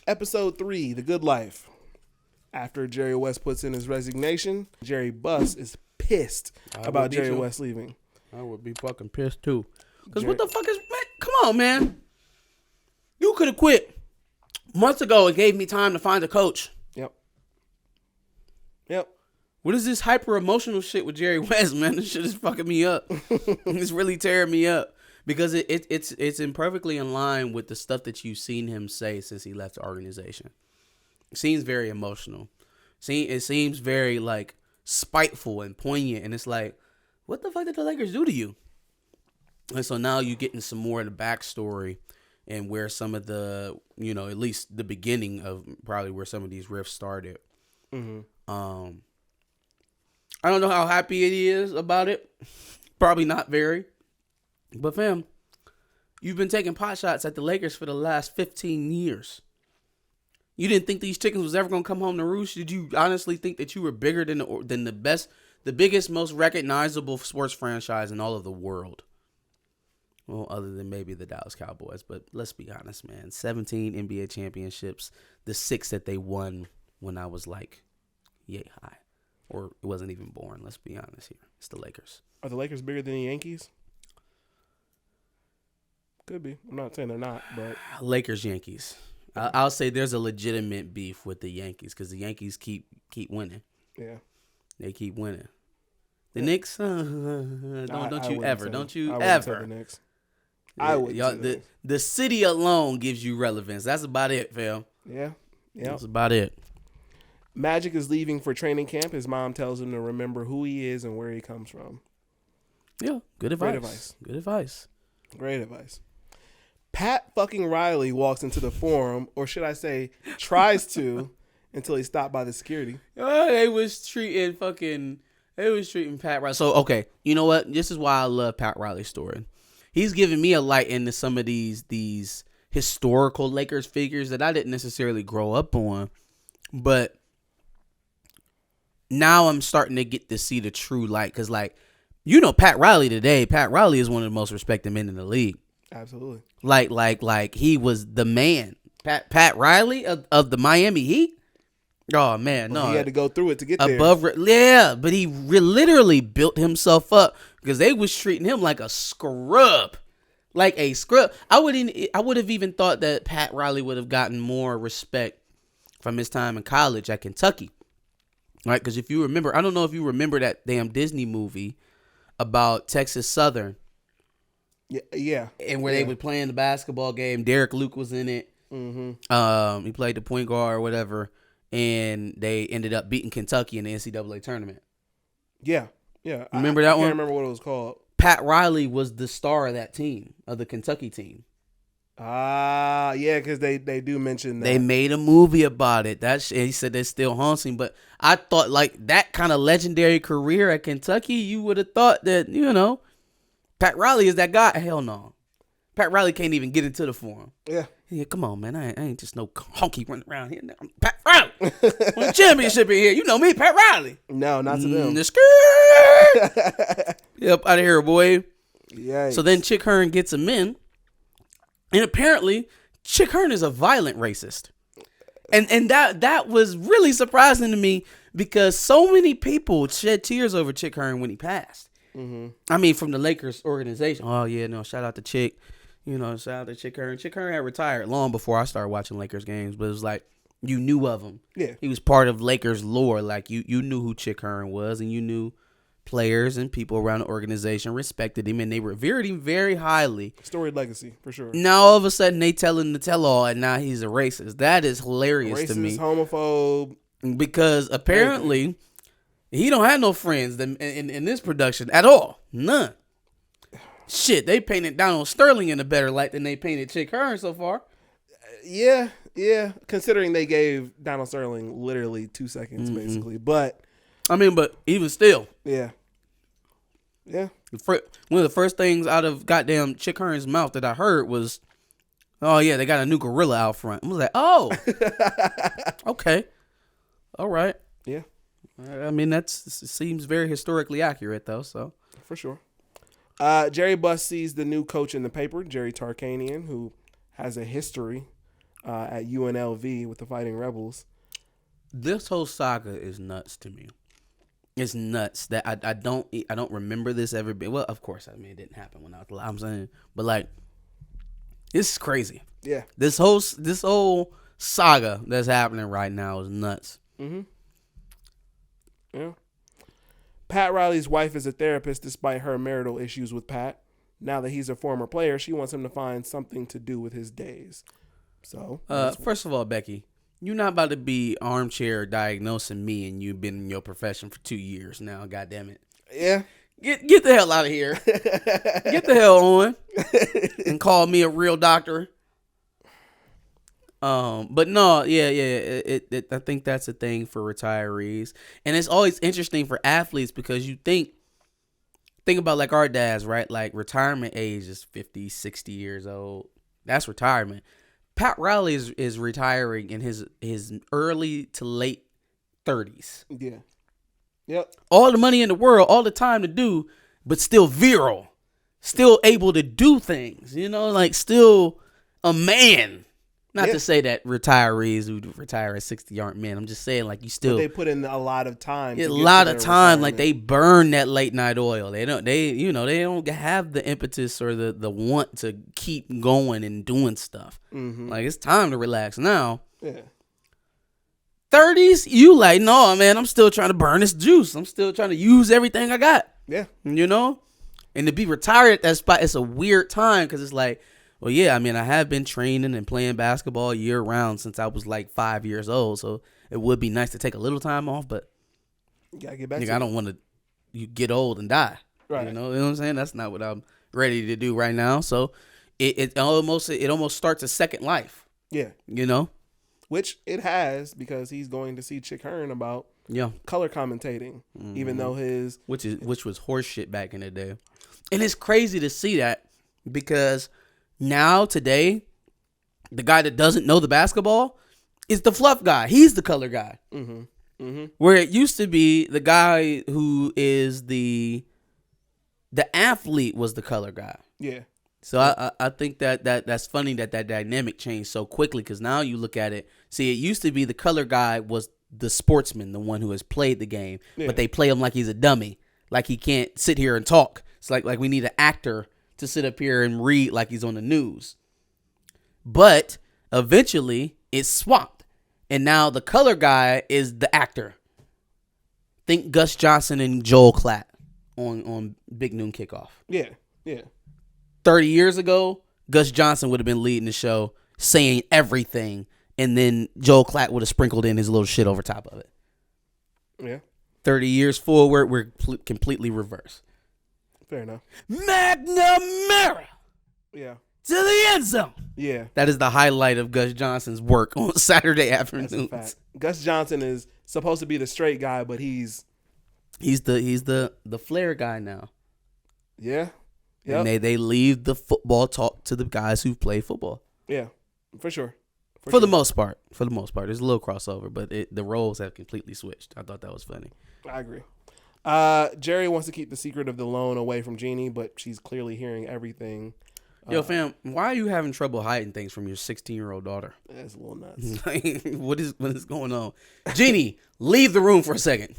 Episode 3, The Good Life. After Jerry West puts in his resignation, Jeannie Buss is pissed about Jerry West leaving. I would be fucking pissed too. Because what the fuck is... Man, come on, man. You could have quit months ago. It gave me time to find a coach. Yep. What is this hyper emotional shit with Jerry West, man? This shit is fucking me up. It's really tearing me up because it's imperfectly in line with the stuff that you've seen him say since he left the organization. It seems very emotional. It seems very like spiteful and poignant, and it's like, what the fuck did the Lakers do to you? And so now you're getting some more of the backstory and where some of the, at least the beginning of probably where some of these riffs started. Mm-hmm. I don't know how happy he is about it. Probably not very. But fam, you've been taking pot shots at the Lakers for the last 15 years. You didn't think these chickens was ever gonna come home to roost? Did you honestly think that you were bigger than the biggest, most recognizable sports franchise in all of the world? Well, other than maybe the Dallas Cowboys, but let's be honest, man. 17 NBA championships, the 6 that they won when I was like yay high. Or it wasn't even born. Let's be honest here. It's the Lakers. Are the Lakers bigger than the Yankees? Could be. I'm not saying they're not, but Lakers, Yankees. I'll say there's a legitimate beef with the Yankees because the Yankees keep winning. Yeah, they keep winning. The Knicks, don't you ever? The Knicks. I would. The city alone gives you relevance. That's about it, fam. Yeah. That's about it. Magic is leaving for training camp. His mom tells him to remember who he is and where he comes from. Yeah, good advice. Good advice. Great advice. Pat fucking Reilly walks into the forum, or should I say, tries to, until he's stopped by the security. They was treating Pat Reilly. So, okay, you know what? This is why I love Pat Reilly's story. He's giving me a light into some of these historical Lakers figures that I didn't necessarily grow up on, but now I'm starting to get to see the true light. Because, Pat Reilly today, Pat Reilly is one of the most respected men in the league. Absolutely. Like he was the man. Pat Reilly of the Miami Heat. Oh, man, no. He had to go through it to get there. But he literally built himself up because they was treating him like a scrub. Like a scrub. I would have even thought that Pat Reilly would have gotten more respect from his time in college at Kentucky. Right? Because if you remember, I don't know if you remember that damn Disney movie about Texas Southern. Yeah. And where they were playing the basketball game. Derek Luke was in it. Mm-hmm. He played the point guard or whatever. And they ended up beating Kentucky in the NCAA tournament. Yeah. Remember that one? I can't remember what it was called. Pat Reilly was the star of that team, of the Kentucky team. Yeah, because they do mention that. They made a movie about it. He said that still haunts him. But I thought, that kind of legendary career at Kentucky, you would have thought that, Pat Reilly is that guy. Hell no. Pat Reilly can't even get into the forum. Yeah, come on, man. I ain't just no honky running around here. I'm Pat Reilly. Won a championship in here. You know me, Pat Reilly. No, not to them. Yep, out of here, boy. Yeah. So then Chick Hearn gets him in. And apparently, Chick Hearn is a violent racist. And that was really surprising to me because so many people shed tears over Chick Hearn when he passed. Mm-hmm. I mean, from the Lakers organization. Oh, yeah, no, shout out to Chick. Shout out to Chick Hearn. Chick Hearn had retired long before I started watching Lakers games, but it was like you knew of him. Yeah. He was part of Lakers lore. Like you knew who Chick Hearn was, and you knew players and people around the organization respected him, and they revered him very highly. Storied legacy, for sure. Now, all of a sudden, they tell him to tell all, and now he's a racist. That is hilarious to me. Homophobe. Because apparently, he don't have no friends in this production at all. None. Shit, they painted Donald Sterling in a better light than they painted Chick Hearn so far. Yeah. Considering they gave Donald Sterling literally 2 seconds, basically. But even still. Yeah. One of the first things out of goddamn Chick Hearn's mouth that I heard was, oh, yeah, they got a new gorilla out front. I was like, oh. Okay. All right. Yeah. I mean, that seems very historically accurate, though, so. For sure. Jeannie Buss sees the new coach in the paper, Jerry Tarkanian, who has a history at UNLV with the Fighting Rebels. This whole saga is nuts to me. It's nuts that I don't remember this ever being. Well, of course, I mean it didn't happen when I was alive. I'm saying, but like, it's crazy. Yeah. This whole saga that's happening right now is nuts. Mm-hmm. Yeah. Pat Riley's wife is a therapist despite her marital issues with Pat. Now that he's a former player, she wants him to find something to do with his days. So, first of all, Becky, you're not about to be armchair diagnosing me, and you've been in your profession for 2 years now. God damn it. Yeah. Get the hell out of here. Get the hell on and call me a real doctor. But no, yeah. I think that's a thing for retirees, and it's always interesting for athletes because you think about like our dads, right? Like retirement age is 50, 60 years old. That's retirement. Pat Riley is retiring in his early to late 30s. Yeah. Yep. All the money in the world, all the time to do, but still virile, still able to do things. You know, like still a man. Not to say that retirees who retire at 60 aren't men. I'm just saying, like, you still. But they put in a lot of time. A lot of time. Like, they burn that late night oil. They don't have the impetus or the want to keep going and doing stuff. Mm-hmm. Like, it's time to relax now. Yeah. 30s, you like, no, man, I'm still trying to burn this juice. I'm still trying to use everything I got. Yeah. You know? And to be retired at that spot, it's a weird time because it's like, well, yeah, I mean, I have been training and playing basketball year round since I was like 5 years old. So it would be nice to take a little time off, but you gotta get back I don't want to get old and die. Right. You know what I'm saying? That's not what I'm ready to do right now. So it almost starts a second life. Yeah. You know? Which it has because he's going to see Chick Hearn about color commentating, even though which was horseshit back in the day. And it's crazy to see that because now, today, the guy that doesn't know the basketball is the fluff guy. He's the color guy. Mm-hmm. Mm-hmm. Where it used to be the guy who is the athlete was the color guy. Yeah. So I think that's funny that dynamic changed so quickly because now you look at it. See, it used to be the color guy was the sportsman, the one who has played the game, but they play him like he's a dummy, like he can't sit here and talk. It's like we need an actor to sit up here and read like he's on the news. But eventually it's swapped. And now the color guy is the actor. Think Gus Johnson and Joel Klatt on Big Noon Kickoff. Yeah, yeah. 30 years ago, Gus Johnson would have been leading the show, saying everything, and then Joel Klatt would have sprinkled in his little shit over top of it. Yeah. 30 years forward, we're completely reversed. Fair enough. McNamara. Yeah. To the end zone. Yeah. That is the highlight of Gus Johnson's work on Saturday afternoons. Gus Johnson is supposed to be the straight guy, but he's the flair guy now. Yeah. Yep. And they leave the football talk to the guys who play football. Yeah. For sure. For the most part. There's a little crossover, but the roles have completely switched. I thought that was funny. I agree. Jerry wants to keep the secret of the loan away from Jeannie, but she's clearly hearing everything. Yo, fam, why are you having trouble hiding things from your 16-year-old daughter? That's a little nuts. What is going on? Jeannie, leave the room for a second.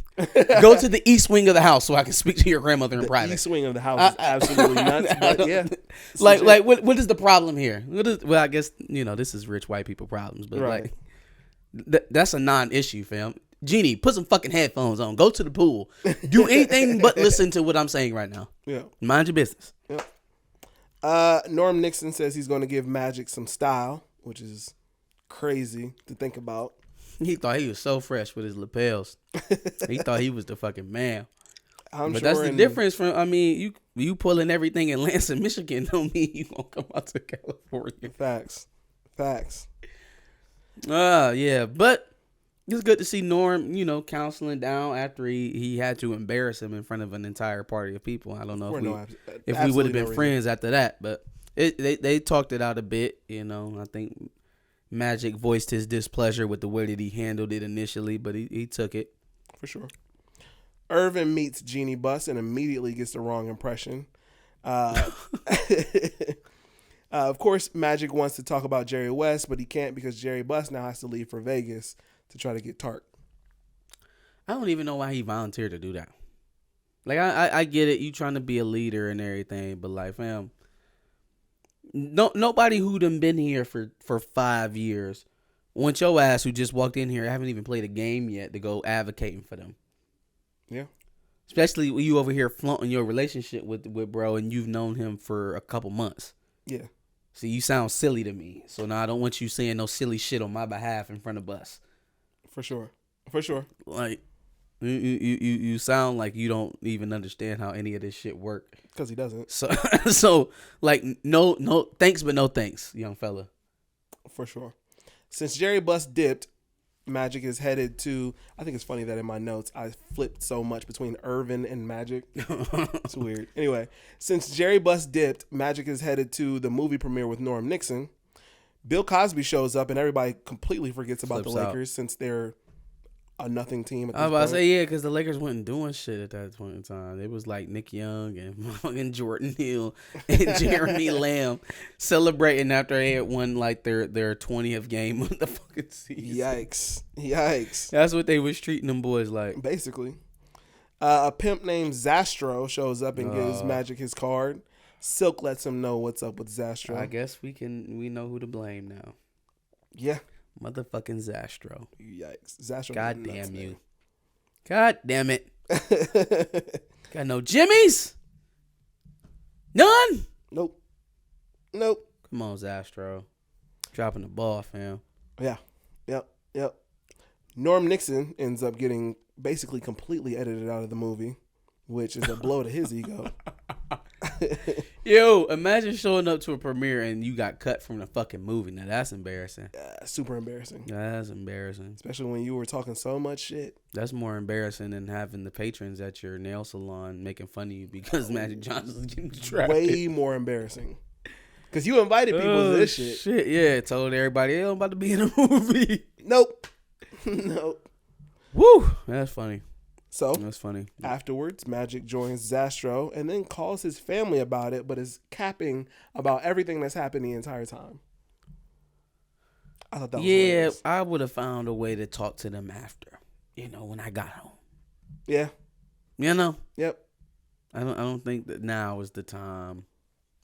Go to the east wing of the house so I can speak to your grandmother in private. The east wing of the house is absolutely nuts, but yeah. Like what is the problem here? Well, I guess, this is rich white people problems, but right. That's a non-issue, fam. Jeannie, put some fucking headphones on. Go to the pool. Do anything but listen to what I'm saying right now. Yeah. Mind your business. Yeah. Norm Nixon says he's going to give Magic some style, which is crazy to think about. He thought he was so fresh with his lapels. He thought he was the fucking man. But sure that's the difference from, you pulling everything in Lansing, Michigan don't mean you going to come out to California. Facts. Yeah, but it's good to see Norm, counseling down after he had to embarrass him in front of an entire party of people. I don't know if we would have been friends after that, but they talked it out a bit. I think Magic voiced his displeasure with the way that he handled it initially, but he took it. For sure. Earvin meets Jeannie Buss and immediately gets the wrong impression. Of course, Magic wants to talk about Jerry West, but he can't because Jeannie Buss now has to leave for Vegas to try to get Tark. I don't even know why he volunteered to do that. Like, I get it. You trying to be a leader and everything, but like, fam, nobody who done been here for 5 years wants your ass who just walked in here, haven't even played a game yet, to go advocating for them. Yeah. Especially when you over here flaunting your relationship with bro, and you've known him for a couple months. Yeah. See, you sound silly to me. So now I don't want you saying no silly shit on my behalf in front of us. For sure. For sure. Like, you sound like you don't even understand how any of this shit work. Because he doesn't. So like, no thanks, but no thanks, young fella. For sure. Since Jeannie Buss dipped, Magic is headed to, I think it's funny that in my notes I flipped so much between Earvin and Magic. It's weird. Anyway, since Jeannie Buss dipped, Magic is headed to the movie premiere with Norm Nixon. Bill Cosby shows up and everybody completely forgets about the Lakers since they're a nothing team at this I was about point. to say, yeah, because the Lakers wasn't doing shit at that point in time. It was like Nick Young and fucking Jordan Hill and Jeremy Lamb celebrating after they had won like their 20th game of the fucking season. Yikes. That's what they was treating them boys like. Basically. A pimp named Zastro shows up and gives Magic his card. Silk lets him know what's up with Zastro. I guess we know who to blame now. Yeah. Motherfucking Zastro. Yikes. Zastro. God damn you. God damn it. Got no Jimmies? None? Nope. Come on, Zastro. Dropping the ball, fam. Yeah. Yep. Norm Nixon ends up getting basically completely edited out of the movie, which is a blow to his ego. Yo, imagine showing up to a premiere and you got cut from the fucking movie. Now that's embarrassing. Super embarrassing. That's embarrassing. Especially when you were talking so much shit. That's more embarrassing than having the patrons at your nail salon making fun of you because Magic Johnson's getting drafted. Way more embarrassing. Because you invited people to this shit. Yeah, told everybody, hey, I'm about to be in a movie. Nope. Woo, that's funny. So, that's funny. Afterwards, Magic joins Zastro and then calls his family about it, but is capping about everything that's happened the entire time. I thought that was hilarious. I would have found a way to talk to them after, when I got home. Yeah. Yep. I don't think that now is the time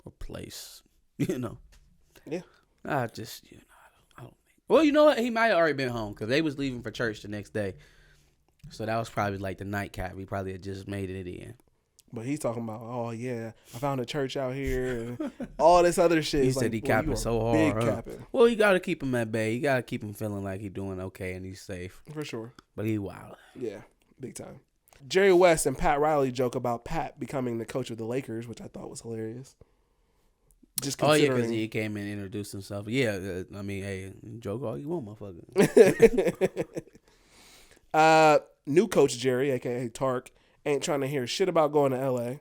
or place, Yeah. I just, I don't think. Well, you know what? He might have already been home because they was leaving for church the next day. So that was probably like the nightcap. We probably had just made it in. But he's talking about, oh, yeah, I found a church out here and all this other shit. He said he capping so hard. Big capping. Well, you got to keep him at bay. You got to keep him feeling like he's doing okay and he's safe. For sure. But he wild. Yeah, big time. Jerry West and Pat Reilly joke about Pat becoming the coach of the Lakers, which I thought was hilarious. Just considering... because he came in and introduced himself. Yeah, I mean, hey, joke all you want, motherfucker. New coach Jerry, a.k.a. Tark, ain't trying to hear shit about going to L.A.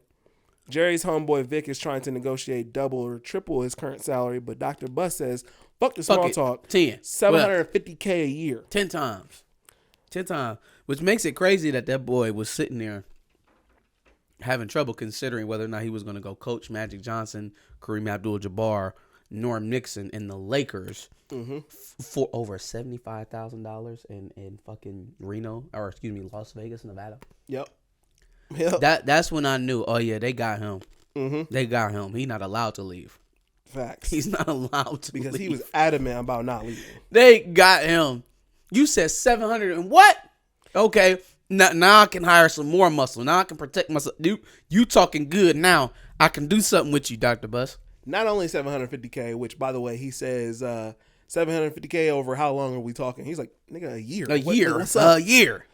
Jerry's homeboy Vic is trying to negotiate double or triple his current salary, but Dr. Buss says, fuck the small talk. 10. $750K a year. 10 times. 10 times. Which makes it crazy that boy was sitting there having trouble considering whether or not he was going to go coach Magic Johnson, Kareem Abdul-Jabbar, Norm Nixon, and the Lakers for over $75,000 in fucking Las Vegas, Nevada. Yep. That's when I knew, oh yeah, they got him. They got him. He's not allowed to leave. Facts. He's not allowed to because leave. He was adamant about not leaving. They got him. You said 700 and what? Okay. Now I can hire some more muscle. Now I can protect myself. You talking good now. I can do something with you, Dr. Buss. Not only $750K, which, by the way, he says $750K over how long are we talking? He's like, nigga, a year. What's up? A year.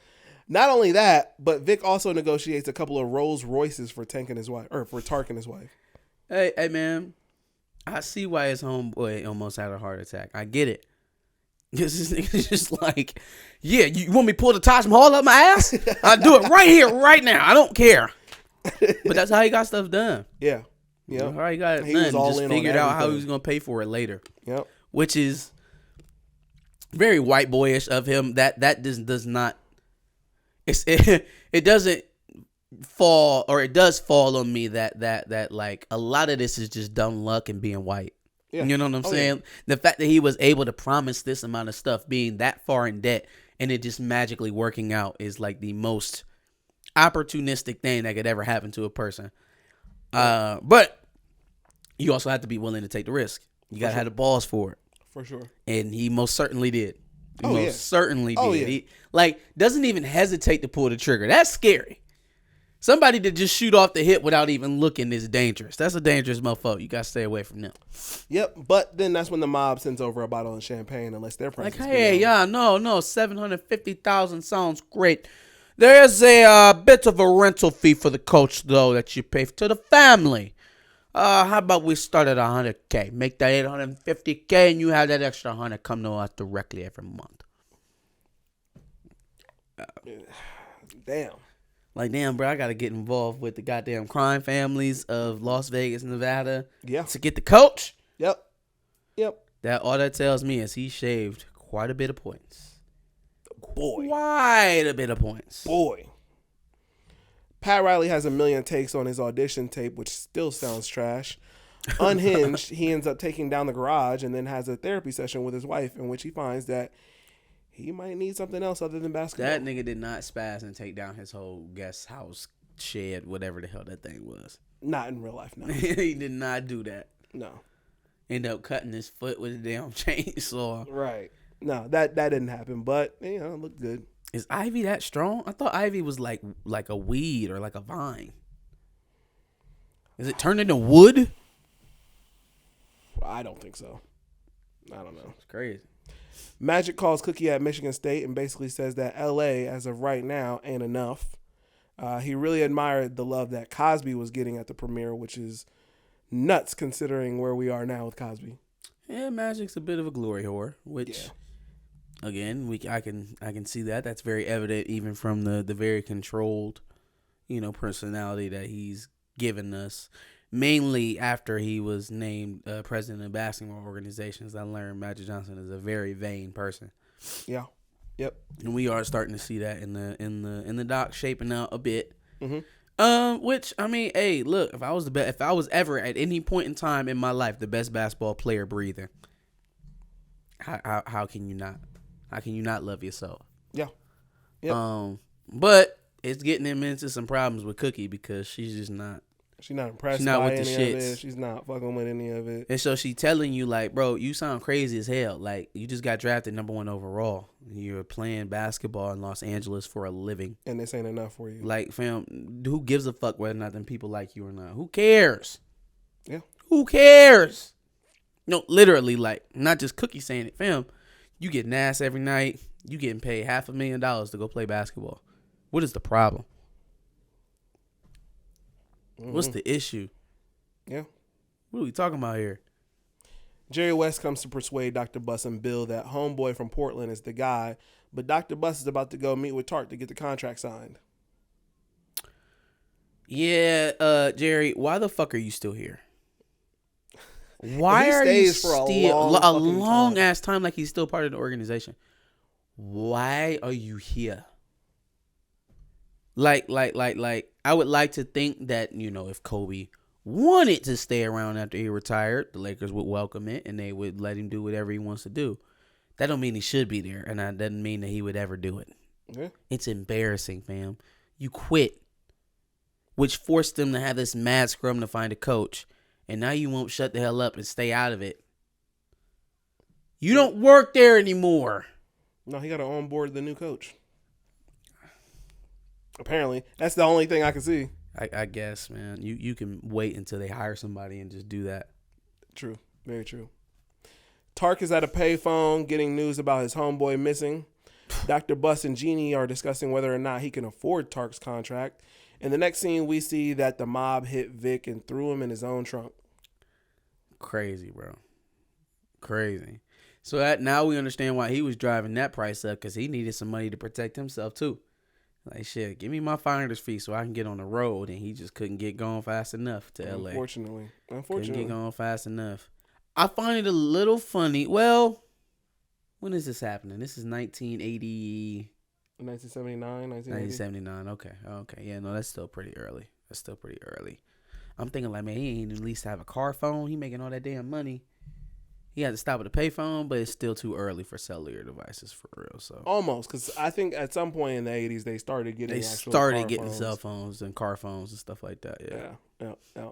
Not only that, but Vic also negotiates a couple of Rolls Royces for Tark and his wife. Hey, man. I see why his homeboy almost had a heart attack. I get it. Because this nigga's just like, yeah, you want me to pull the Taj Mahal up my ass? I'll do it right here, right now. I don't care. But that's how he got stuff done. Yeah. Yeah. All right, got it done. Just figured out how he was going to pay for it later. Yep. Which is very white boyish of him. That does not. It doesn't fall, or it does fall on me that like a lot of this is just dumb luck and being white. Yeah. You know what I'm saying? The fact that he was able to promise this amount of stuff, being that far in debt, and it just magically working out is like the most opportunistic thing that could ever happen to a person. But you also have to be willing to take the risk. You gotta have the balls for it. For sure. And he most certainly did. Certainly did. Oh, yeah. He doesn't even hesitate to pull the trigger. That's scary. Somebody that just shoot off the hip without even looking is dangerous. That's a dangerous motherfucker. You gotta stay away from them. Yep, but then that's when the mob sends over a bottle of champagne unless they're friends. Like, hey, yeah, no, $750,000 sounds great. There's a bit of a rental fee for the coach, though, that you pay to the family. How about we start at $100K? Make that $850K, and you have that extra 100 come to us directly every month. Damn. Like, damn, bro, I got to get involved with the goddamn crime families of Las Vegas, Nevada. Yeah. To get the coach. Yep. All that tells me is he shaved quite a bit of points. Boy. Quite a bit of points. Boy. Pat Reilly has a million takes on his audition tape, which still sounds trash. Unhinged, he ends up taking down the garage and then has a therapy session with his wife in which he finds that he might need something else other than basketball. That nigga did not spaz and take down his whole guest house shed, whatever the hell that thing was. Not in real life, no. He did not do that. No. Ended up cutting his foot with a damn chainsaw. Right. No, that didn't happen, but, it looked good. Is ivy that strong? I thought ivy was like a weed or like a vine. Is it turned into wood? I don't think so. I don't know. It's crazy. Magic calls Cookie at Michigan State and basically says that L.A., as of right now, ain't enough. He really admired the love that Cosby was getting at the premiere, which is nuts considering where we are now with Cosby. Yeah, Magic's a bit of a glory whore, which, again, I can see that. That's very evident even from the very controlled, personality that he's given us. Mainly after he was named president of basketball organizations, I learned Magic Johnson is a very vain person. Yeah. Yep. And we are starting to see that in the doc shaping out a bit. Mm-hmm. Which, I mean, hey, look, if I was ever at any point in time in my life the best basketball player breathing, how can you not? How can you not love yourself? Yeah. Yep. But it's getting him into some problems with Cookie because she's just not. She's not impressed by any of it. She's not fucking with any of it. And so she telling you, like, bro, you sound crazy as hell. Like, you just got drafted number 1 overall. You're playing basketball in Los Angeles for a living. And this ain't enough for you. Like, fam, who gives a fuck whether or not them people like you or not? Who cares? Yeah. Who cares? No, literally, like, not just Cookie saying it. Fam, you get ass every night. You getting paid $500,000 to go play basketball. What is the problem? What's the issue? Yeah. What are we talking about here? Jerry West comes to persuade Dr. Buss and Bill that homeboy from Portland is the guy, but Dr. Buss is about to go meet with Tart to get the contract signed. Yeah, Jerry, why the fuck are you still here? Why are you for still a long ass time like he's still part of the organization? Why are you here? Like, I would like to think that, if Kobe wanted to stay around after he retired, the Lakers would welcome it and they would let him do whatever he wants to do. That don't mean he should be there, and that doesn't mean that he would ever do it. Yeah. It's embarrassing, fam. You quit, which forced them to have this mad scrum to find a coach, and now you won't shut the hell up and stay out of it. You don't work there anymore. No, he got to onboard the new coach. Apparently. That's the only thing I can see. I guess, man. You can wait until they hire somebody and just do that. True. Very true. Tark is at a payphone getting news about his homeboy missing. Dr. Buss and Jeannie are discussing whether or not he can afford Tark's contract. In the next scene, we see that the mob hit Vic and threw him in his own trunk. Crazy, bro. Crazy. So now we understand why he was driving that price up, because he needed some money to protect himself, too. Like, shit, give me my finder's fee so I can get on the road. And he just couldn't get going fast enough to L.A. Unfortunately. Couldn't get going fast enough. I find it a little funny. Well, when is this happening? This is 1980... 1979, 1979. Okay. Yeah, no, that's still pretty early. I'm thinking, like, man, he ain't at least have a car phone. He making all that damn money. he had to stop at a payphone, but it's still too early for cellular devices for real. So almost, because I think at some point in the 80s they started getting they actual started car getting phones. cell phones and car phones and stuff like that. Yeah. Yeah.